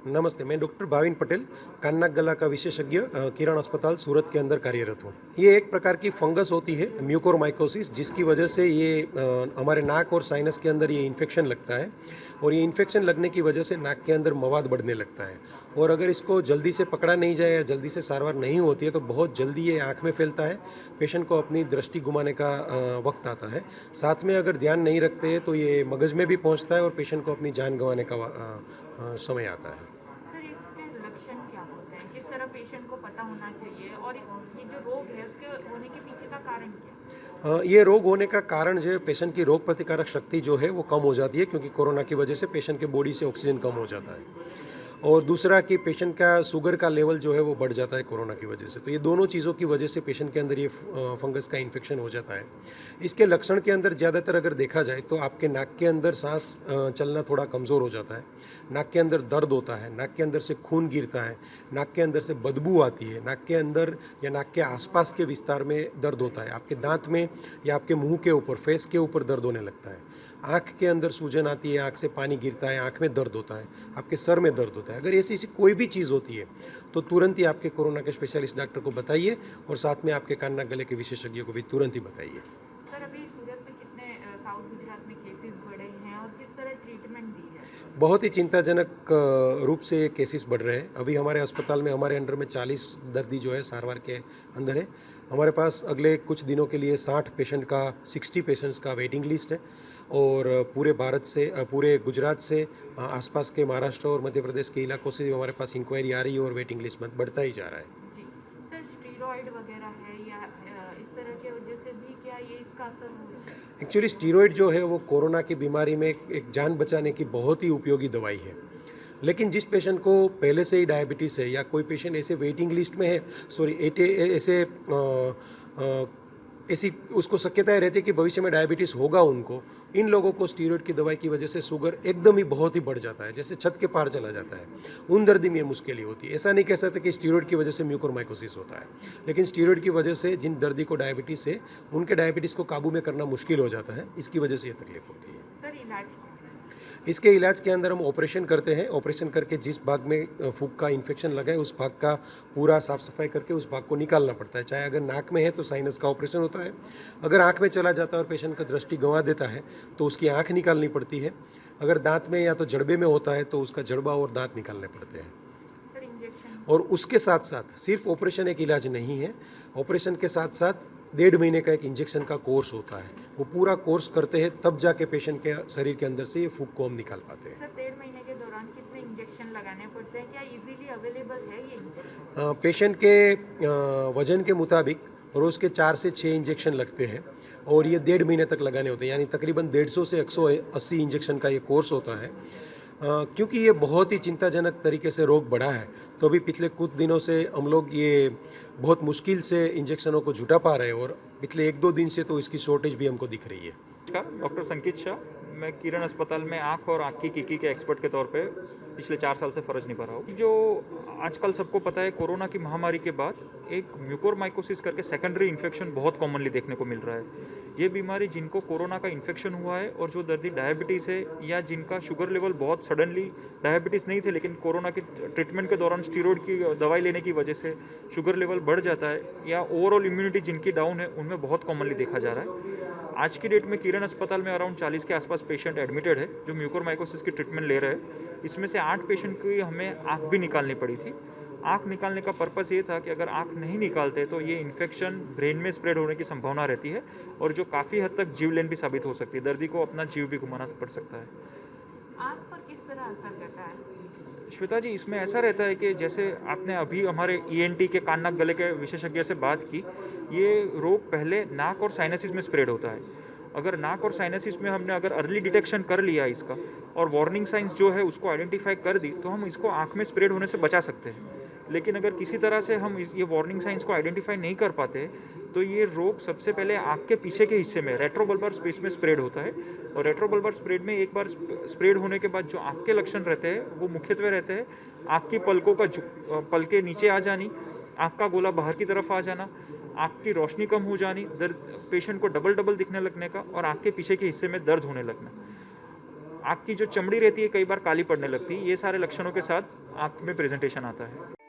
नमस्ते, मैं डॉक्टर भाविन पटेल, कान नाक गला का विशेषज्ञ किरण अस्पताल सूरत के अंदर कार्यरत हूँ। ये एक प्रकार की फंगस होती है म्यूकोरमाइकोसिस, जिसकी वजह से ये हमारे नाक और साइनस के अंदर ये इन्फेक्शन लगता है और ये इन्फेक्शन लगने की वजह से नाक के अंदर मवाद बढ़ने लगता है और अगर इसको जल्दी से पकड़ा नहीं जाए या जल्दी से सारवार नहीं होती है तो बहुत जल्दी ये आँख में फैलता है, पेशेंट को अपनी दृष्टि घुमाने का वक्त आता है। साथ में अगर ध्यान नहीं रखते हैं तो ये मगज में भी पहुँचता है और पेशेंट को अपनी जान गंवाने का समय आता है। सर इसके लक्षण क्या होते हैं? किस तरह पेशेंट को पता होना चाहिए और ये जो रोग है उसके होने के पीछे का कारण क्या है? ये रोग होने का कारण जो है पेशेंट की रोग प्रतिकारक शक्ति जो है वो कम हो जाती है, क्योंकि कोरोना की वजह से पेशेंट के बॉडी से ऑक्सीजन कम हो जाता है और दूसरा कि पेशेंट का शुगर का लेवल जो है वो बढ़ जाता है कोरोना की वजह से। तो ये दोनों चीज़ों की वजह से पेशेंट के अंदर ये फंगस का इन्फेक्शन हो जाता है। इसके लक्षण के अंदर ज़्यादातर अगर देखा जाए तो आपके नाक के अंदर सांस चलना थोड़ा कमज़ोर हो जाता है, नाक के अंदर दर्द होता है, नाक के अंदर से खून गिरता है, नाक के अंदर से बदबू आती है, नाक के अंदर या नाक के आसपास के विस्तार में दर्द होता है, आपके दांत में या आपके मुंह के ऊपर, फेस के ऊपर दर्द होने लगता है, आँख के अंदर सूजन आती है, आँख से पानी गिरता है, आँख में दर्द होता है, आपके सर में दर्द होता है। अगर ऐसी कोई भी चीज़ होती है तो तुरंत ही आपके कोरोना के स्पेशलिस्ट डॉक्टर को बताइए और साथ में आपके कान नाक गले के विशेषज्ञ को भी तुरंत ही बताइए। सर अभी सूरत में कितने साउथ गुजरात में केसेस बढ़े हैं और किस तरह ट्रीटमेंट दी है? बहुत ही चिंताजनक रूप से ये केसेस बढ़ रहे हैं। अभी हमारे अस्पताल में हमारे अंडर में 40 दर्दी जो है सारवार के अंदर है। हमारे पास अगले कुछ दिनों के लिए 60 पेशेंट का 60 पेशेंट्स का वेटिंग लिस्ट है और पूरे भारत से पूरे गुजरात से आसपास के महाराष्ट्र और मध्य प्रदेश के इलाकों से हमारे पास इंक्वायरी आ रही है और वेटिंग लिस्ट बढ़ता ही जा रहा है। जी सर, स्टीरॉयड वगैरह है या इस तरह के वजह से भी क्या ये इसका असर हो रहा है? एक्चुअली स्टीरॉयड जो है वो कोरोना की बीमारी में एक जान बचाने की बहुत ही उपयोगी दवाई है, लेकिन जिस पेशेंट को पहले से ही डायबिटीज़ है या कोई पेशेंट ऐसे वेटिंग लिस्ट में है, सॉरी ऐसे ऐसी उसको शक्यताएं रहती है कि भविष्य में डायबिटीज़ होगा उनको, इन लोगों को स्टीरॉयड की दवाई की वजह से शुगर एकदम ही बहुत ही बढ़ जाता है, जैसे छत के पार चला जाता है। उन दर्दी में ये मुश्किल ही होती है। ऐसा नहीं कह सकते कि स्टीरॉयड की वजह से म्यूकोरमाइकोसिस होता है, लेकिन स्टीरॉयड की वजह से जिन दर्दी को डायबिटीज़ है उनके डायबिटीज़ को काबू में करना मुश्किल हो जाता है, इसकी वजह से ये तकलीफ होती है। सर इलाज क्या है? इसके इलाज के अंदर हम ऑपरेशन करते हैं। ऑपरेशन करके जिस भाग में फूक का इन्फेक्शन लगा है उस भाग का पूरा साफ सफाई करके उस भाग को निकालना पड़ता है। चाहे अगर नाक में है तो साइनस का ऑपरेशन होता है, अगर आँख में चला जाता है और पेशेंट का दृष्टि गंवा देता है तो उसकी आँख निकालनी पड़ती है, अगर दांत में या तो जड़बे में होता है तो उसका जड़बा और दांत निकालने पड़ते हैं। Sir injection? और उसके साथ साथ सिर्फ ऑपरेशन एक इलाज नहीं है, ऑपरेशन के साथ साथ 1.5 महीने का एक इंजेक्शन का कोर्स होता है। वो पूरा कोर्स करते हैं तब जाके पेशेंट के शरीर के अंदर से ये फूक को हम निकाल पाते हैं। सर 1.5 महीने के दौरान कितने इंजेक्शन लगाने पड़ते हैं? क्या इजीली अवेलेबल है ये इंजेक्शन? पेशेंट के वजन के मुताबिक रोज़ के 4 से 6 इंजेक्शन लगते हैं और ये 1.5 महीने तक लगाने होते हैं, यानी तकरीबन 150 से 180 इंजेक्शन का ये कोर्स होता है। क्योंकि ये बहुत ही चिंताजनक तरीके से रोग बढ़ा है तो अभी पिछले कुछ दिनों से हम लोग ये बहुत मुश्किल से इंजेक्शनों को जुटा पा रहे हैं और पिछले 1-2 दिन से तो इसकी शॉर्टेज भी हमको दिख रही है। नमस्कार, डॉक्टर संकित शाह। मैं किरण अस्पताल में आँख और आँख की कीकी के एक्सपर्ट के तौर पे पिछले 4 साल से फ़र्ज निभा रहा हूँ। जो आजकल सबको पता है, कोरोना की महामारी के बाद एक म्यूकोरमाइकोसिस करके सेकेंडरी इन्फेक्शन बहुत कॉमनली देखने को मिल रहा है। ये बीमारी जिनको कोरोना का इन्फेक्शन हुआ है और जो दर्दी डायबिटीज़ है या जिनका शुगर लेवल बहुत सडनली, डायबिटीज़ नहीं थे लेकिन कोरोना के ट्रीटमेंट के दौरान स्टीरॉयड की दवाई लेने की वजह से शुगर लेवल बढ़ जाता है या ओवरऑल इम्यूनिटी जिनकी डाउन है, उनमें बहुत कॉमनली देखा जा रहा है। आज की डेट में किरण अस्पताल में अराउंड 40 के आसपास पेशेंट एडमिटेड है जो म्यूकोरमाइकोसिस की ट्रीटमेंट ले रहे हैं। इसमें से 8 पेशेंट की हमें आँख भी निकालनी पड़ी थी। आँख निकालने का पर्पस ये था कि अगर आँख नहीं निकालते तो ये इन्फेक्शन ब्रेन में स्प्रेड होने की संभावना रहती है और जो काफ़ी हद तक जीवलेन भी साबित हो सकती है, दर्दी को अपना जीव भी गुमाना पड़ सकता है। आँख पर किस तरह असर करता है? श्वेता जी, इसमें ऐसा रहता है कि जैसे आपने अभी हमारे ईएनटी के कान नाक गले के विशेषज्ञ से बात की, ये रोग पहले नाक और साइनसिस में स्प्रेड होता है। अगर नाक और साइनसिस में हमने अगर अर्ली डिटेक्शन कर लिया इसका और वार्निंग साइंस जो है उसको आइडेंटिफाई कर दी तो हम इसको आँख में स्प्रेड होने से बचा सकते हैं। लेकिन अगर किसी तरह से हम ये वार्निंग साइंस को आइडेंटिफाई नहीं कर पाते तो ये रोग सबसे पहले आँख के पीछे के हिस्से में रेट्रोबल्बर स्पेस में स्प्रेड होता है और रेट्रोबल्बर स्प्रेड में एक बार स्प्रेड होने के बाद जो आँख के लक्षण रहते हैं वो मुख्यत्वे रहते हैं आँख की पलकों का पलके नीचे आ जानी, आँख का गोला बाहर की तरफ आ जाना, आँख की रोशनी कम हो जानी, दर्द पेशेंट को डबल दिखने लगने का और आँख के पीछे के हिस्से में दर्द होने लगना। आँख की जो चमड़ी रहती है कई बार काली पड़ने लगती है। ये सारे लक्षणों के साथ आँख में प्रेजेंटेशन आता है।